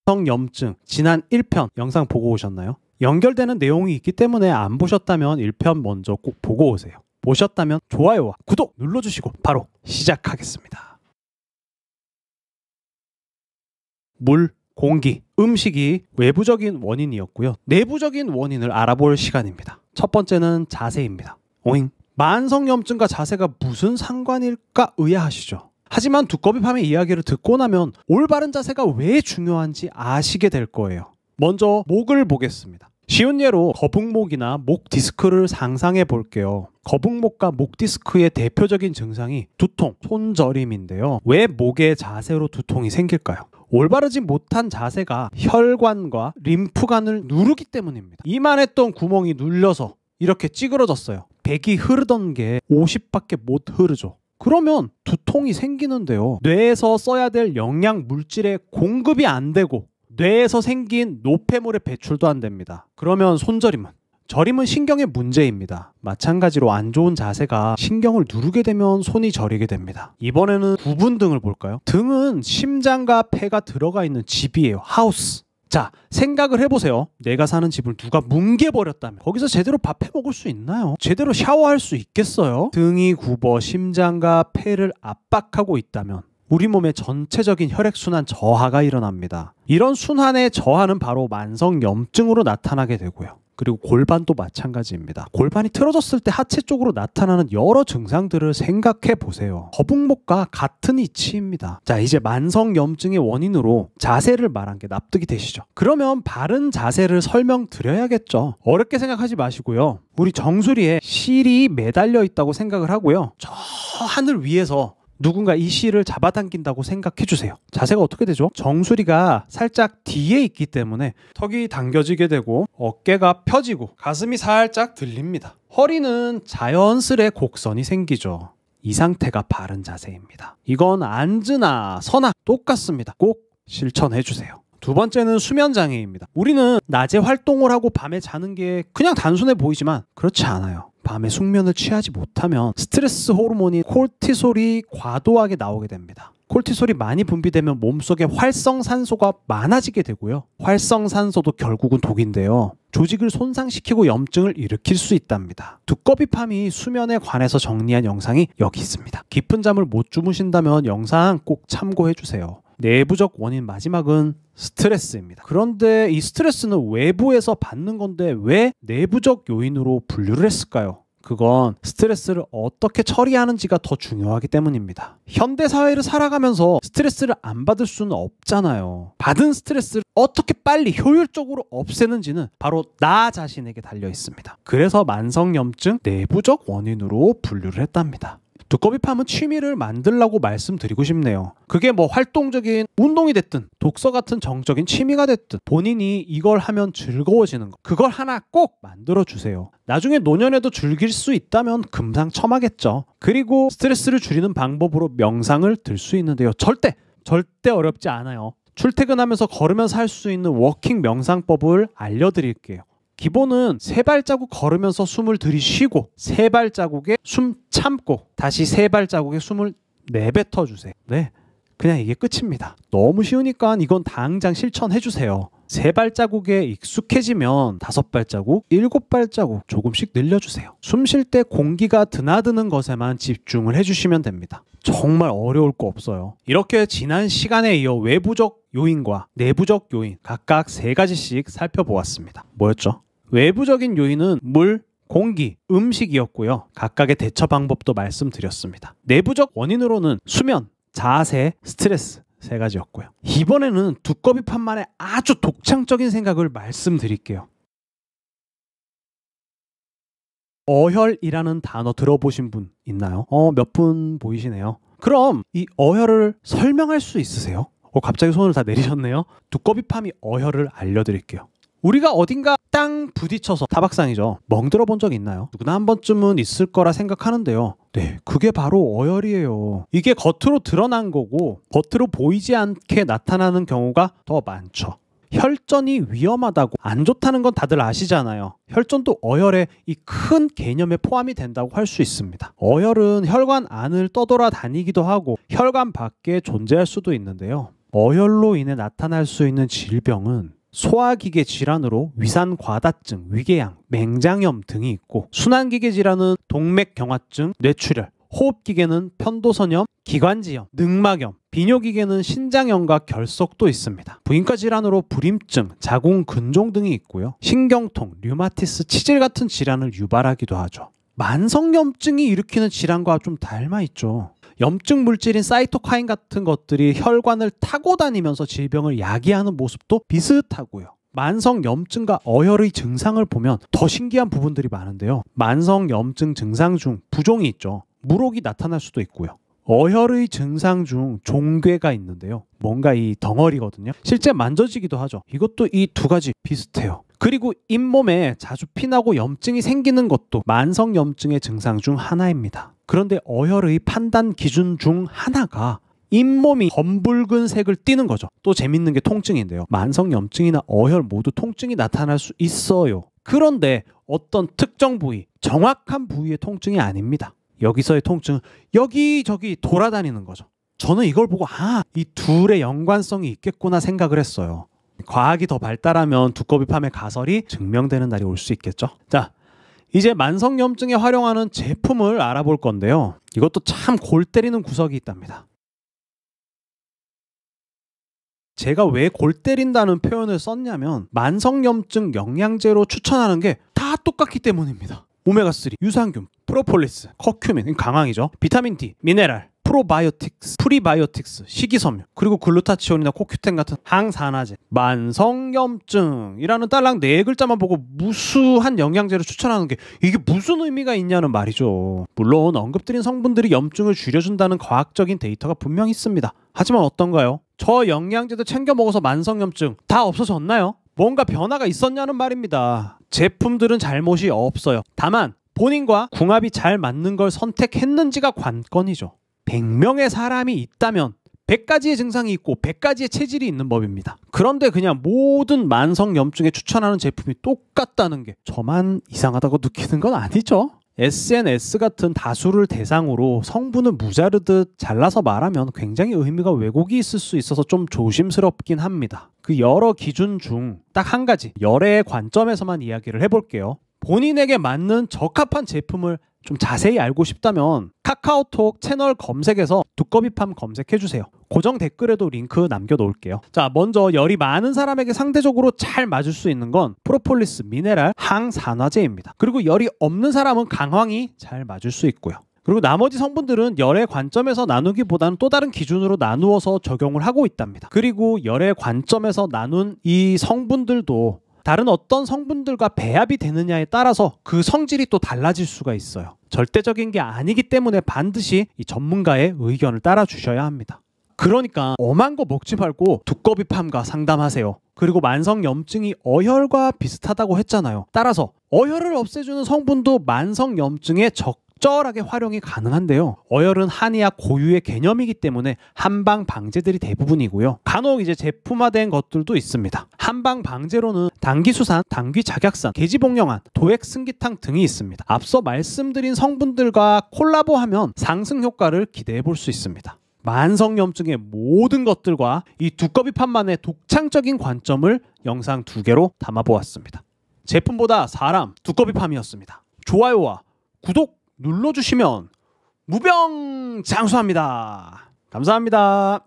만성염증 지난 1편 영상 보고 오셨나요? 연결되는 내용이 있기 때문에 안 보셨다면 1편 먼저 꼭 보고 오세요. 보셨다면 좋아요와 구독 눌러주시고 바로 시작하겠습니다. 물, 공기, 음식이 외부적인 원인이었고요. 내부적인 원인을 알아볼 시간입니다. 첫 번째는 자세입니다. 오잉. 만성염증과 자세가 무슨 상관일까 의아하시죠? 하지만 두꺼비팜의 이야기를 듣고 나면 올바른 자세가 왜 중요한지 아시게 될 거예요. 먼저 목을 보겠습니다. 쉬운 예로 거북목이나 목 디스크를 상상해 볼게요. 거북목과 목 디스크의 대표적인 증상이 두통, 손저림인데요. 왜 목의 자세로 두통이 생길까요? 올바르지 못한 자세가 혈관과 림프관을 누르기 때문입니다. 이만했던 구멍이 눌려서 이렇게 찌그러졌어요. 100이 흐르던 게 50밖에 못 흐르죠. 그러면 두통이 생기는데요. 뇌에서 써야 될 영양 물질의 공급이 안 되고 뇌에서 생긴 노폐물의 배출도 안 됩니다. 그러면 손저림은? 저림은 신경의 문제입니다. 마찬가지로 안 좋은 자세가 신경을 누르게 되면 손이 저리게 됩니다. 이번에는 부분 등을 볼까요? 등은 심장과 폐가 들어가 있는 집이에요. 하우스. 자, 생각을 해보세요. 내가 사는 집을 누가 뭉개버렸다면 거기서 제대로 밥 해먹을 수 있나요? 제대로 샤워할 수 있겠어요? 등이 굽어 심장과 폐를 압박하고 있다면 우리 몸의 전체적인 혈액순환 저하가 일어납니다. 이런 순환의 저하는 바로 만성염증으로 나타나게 되고요. 그리고 골반도 마찬가지입니다. 골반이 틀어졌을 때 하체 쪽으로 나타나는 여러 증상들을 생각해 보세요. 거북목과 같은 이치입니다. 자, 이제 만성염증의 원인으로 자세를 말한 게 납득이 되시죠? 그러면 바른 자세를 설명드려야겠죠. 어렵게 생각하지 마시고요. 우리 정수리에 실이 매달려 있다고 생각을 하고요. 저 하늘 위에서 누군가 이 실을 잡아당긴다고 생각해 주세요. 자세가 어떻게 되죠? 정수리가 살짝 뒤에 있기 때문에 턱이 당겨지게 되고 어깨가 펴지고 가슴이 살짝 들립니다. 허리는 자연스레 곡선이 생기죠. 이 상태가 바른 자세입니다. 이건 앉으나 서나 똑같습니다. 꼭 실천해 주세요. 두 번째는 수면장애입니다. 우리는 낮에 활동을 하고 밤에 자는 게 그냥 단순해 보이지만 그렇지 않아요. 밤에 숙면을 취하지 못하면 스트레스 호르몬인 콜티솔이 과도하게 나오게 됩니다. 콜티솔이 많이 분비되면 몸속에 활성산소가 많아지게 되고요. 활성산소도 결국은 독인데요. 조직을 손상시키고 염증을 일으킬 수 있답니다. 두꺼비팜이 수면에 관해서 정리한 영상이 여기 있습니다. 깊은 잠을 못 주무신다면 영상 꼭 참고해 주세요. 내부적 원인 마지막은 스트레스입니다. 그런데 이 스트레스는 외부에서 받는 건데 왜 내부적 요인으로 분류를 했을까요? 그건 스트레스를 어떻게 처리하는지가 더 중요하기 때문입니다. 현대사회를 살아가면서 스트레스를 안 받을 수는 없잖아요. 받은 스트레스를 어떻게 빨리 효율적으로 없애는지는 바로 나 자신에게 달려 있습니다. 그래서 만성염증 내부적 원인으로 분류를 했답니다. 두꺼비팜은 취미를 만들라고 말씀드리고 싶네요. 그게 뭐 활동적인 운동이 됐든 독서 같은 정적인 취미가 됐든 본인이 이걸 하면 즐거워지는 거 그걸 하나 꼭 만들어주세요. 나중에 노년에도 즐길 수 있다면 금상첨화겠죠. 그리고 스트레스를 줄이는 방법으로 명상을 들 수 있는데요. 절대 어렵지 않아요. 출퇴근하면서 걸으면서 할 수 있는 워킹 명상법을 알려드릴게요. 기본은 3발자국 걸으면서 숨을 들이쉬고 3발자국에 숨 참고 다시 3발자국에 숨을 내뱉어 주세요. 네, 그냥 이게 끝입니다. 너무 쉬우니까 이건 당장 실천해 주세요. 3발자국에 익숙해지면 5발자국, 7발자국 조금씩 늘려주세요. 숨 쉴 때 공기가 드나드는 것에만 집중을 해주시면 됩니다. 정말 어려울 거 없어요. 이렇게 지난 시간에 이어 외부적 요인과 내부적 요인 각각 3가지씩 살펴보았습니다. 뭐였죠? 외부적인 요인은 물, 공기, 음식이었고요. 각각의 대처 방법도 말씀드렸습니다. 내부적 원인으로는 수면, 자세, 스트레스 3가지였고요. 이번에는 두꺼비팜만의 아주 독창적인 생각을 말씀드릴게요. 어혈이라는 단어 들어보신 분 있나요? 몇 분 보이시네요. 그럼 이 어혈을 설명할 수 있으세요? 갑자기 손을 다 내리셨네요. 두꺼비팜이 어혈을 알려드릴게요. 우리가 어딘가 땅 부딪혀서 타박상이죠. 멍들어 본 적 있나요? 누구나 한 번쯤은 있을 거라 생각하는데요. 네, 그게 바로 어혈이에요. 이게 겉으로 드러난 거고 겉으로 보이지 않게 나타나는 경우가 더 많죠. 혈전이 위험하다고 안 좋다는 건 다들 아시잖아요. 혈전도 어혈의 이 큰 개념에 포함이 된다고 할 수 있습니다. 어혈은 혈관 안을 떠돌아다니기도 하고 혈관 밖에 존재할 수도 있는데요. 어혈로 인해 나타날 수 있는 질병은 소화기계 질환으로 위산과다증, 위궤양, 맹장염 등이 있고, 순환기계 질환은 동맥경화증, 뇌출혈, 호흡기계는 편도선염, 기관지염, 늑막염, 비뇨기계는 신장염과 결석도 있습니다. 부인과 질환으로 불임증, 자궁근종 등이 있고요. 신경통, 류마티스, 치질 같은 질환을 유발하기도 하죠. 만성염증이 일으키는 질환과 좀 닮아있죠. 염증 물질인 사이토카인 같은 것들이 혈관을 타고 다니면서 질병을 야기하는 모습도 비슷하고요. 만성염증과 어혈의 증상을 보면 더 신기한 부분들이 많은데요. 만성염증 증상 중 부종이 있죠. 물혹이 나타날 수도 있고요. 어혈의 증상 중 종괴가 있는데요. 뭔가 이 덩어리거든요. 실제 만져지기도 하죠. 이것도 이 두 가지 비슷해요. 그리고 잇몸에 자주 피나고 염증이 생기는 것도 만성염증의 증상 중 하나입니다. 그런데 어혈의 판단 기준 중 하나가 잇몸이 검붉은색을 띠는 거죠. 또 재밌는 게 통증인데요. 만성염증이나 어혈 모두 통증이 나타날 수 있어요. 그런데 어떤 특정 부위, 정확한 부위의 통증이 아닙니다. 여기서의 통증은 여기저기 돌아다니는 거죠. 저는 이걸 보고 이 둘의 연관성이 있겠구나 생각을 했어요. 과학이 더 발달하면 두꺼비팜의 가설이 증명되는 날이 올 수 있겠죠. 자, 이제 만성염증에 활용하는 제품을 알아볼 건데요. 이것도 참 골 때리는 구석이 있답니다. 제가 왜 골 때린다는 표현을 썼냐면 만성염증 영양제로 추천하는 게 다 똑같기 때문입니다. 오메가3, 유산균, 프로폴리스, 커큐민, 강황이죠. 비타민 D, 미네랄, 프로바이오틱스, 프리바이오틱스, 식이섬유, 그리고 글루타치온이나 코큐텐 같은 항산화제. 만성염증이라는 딸랑 4글자만 보고 무수한 영양제를 추천하는 게 이게 무슨 의미가 있냐는 말이죠. 물론 언급드린 성분들이 염증을 줄여준다는 과학적인 데이터가 분명히 있습니다. 하지만 어떤가요? 저 영양제도 챙겨 먹어서 만성염증 다 없어졌나요? 뭔가 변화가 있었냐는 말입니다. 제품들은 잘못이 없어요. 다만 본인과 궁합이 잘 맞는 걸 선택했는지가 관건이죠. 100명의 사람이 있다면 100가지의 증상이 있고 100가지의 체질이 있는 법입니다. 그런데 그냥 모든 만성염증에 추천하는 제품이 똑같다는 게 저만 이상하다고 느끼는 건 아니죠? SNS 같은 다수를 대상으로 성분을 무자르듯 잘라서 말하면 굉장히 의미가 왜곡이 있을 수 있어서 좀 조심스럽긴 합니다. 그 여러 기준 중 딱 한 가지, 열의 관점에서만 이야기를 해볼게요. 본인에게 맞는 적합한 제품을 좀 자세히 알고 싶다면 카카오톡 채널 검색에서 두꺼비팜 검색해주세요. 고정 댓글에도 링크 남겨놓을게요. 자, 먼저 열이 많은 사람에게 상대적으로 잘 맞을 수 있는 건 프로폴리스 미네랄 항산화제입니다. 그리고 열이 없는 사람은 강황이 잘 맞을 수 있고요. 그리고 나머지 성분들은 열의 관점에서 나누기보다는 또 다른 기준으로 나누어서 적용을 하고 있답니다. 그리고 열의 관점에서 나눈 이 성분들도 다른 어떤 성분들과 배합이 되느냐에 따라서 그 성질이 또 달라질 수가 있어요. 절대적인 게 아니기 때문에 반드시 이 전문가의 의견을 따라 주셔야 합니다. 그러니까 엄한 거 먹지 말고 두꺼비팜과 상담하세요. 그리고 만성염증이 어혈과 비슷하다고 했잖아요. 따라서 어혈을 없애주는 성분도 만성염증에 적절하게 활용이 가능한데요. 어혈은 한의학 고유의 개념이기 때문에 한방 방제들이 대부분이고요. 간혹 이제 제품화된 것들도 있습니다. 한방 방제로는 당귀수산, 당귀작약산, 계지복령한, 도액승기탕 등이 있습니다. 앞서 말씀드린 성분들과 콜라보하면 상승 효과를 기대해 볼 수 있습니다. 만성염증의 모든 것들과 이 두꺼비팜만의 독창적인 관점을 영상 2개로 담아보았습니다. 제품보다 사람, 두꺼비팜이었습니다. 좋아요와 구독 눌러주시면 무병장수합니다. 감사합니다.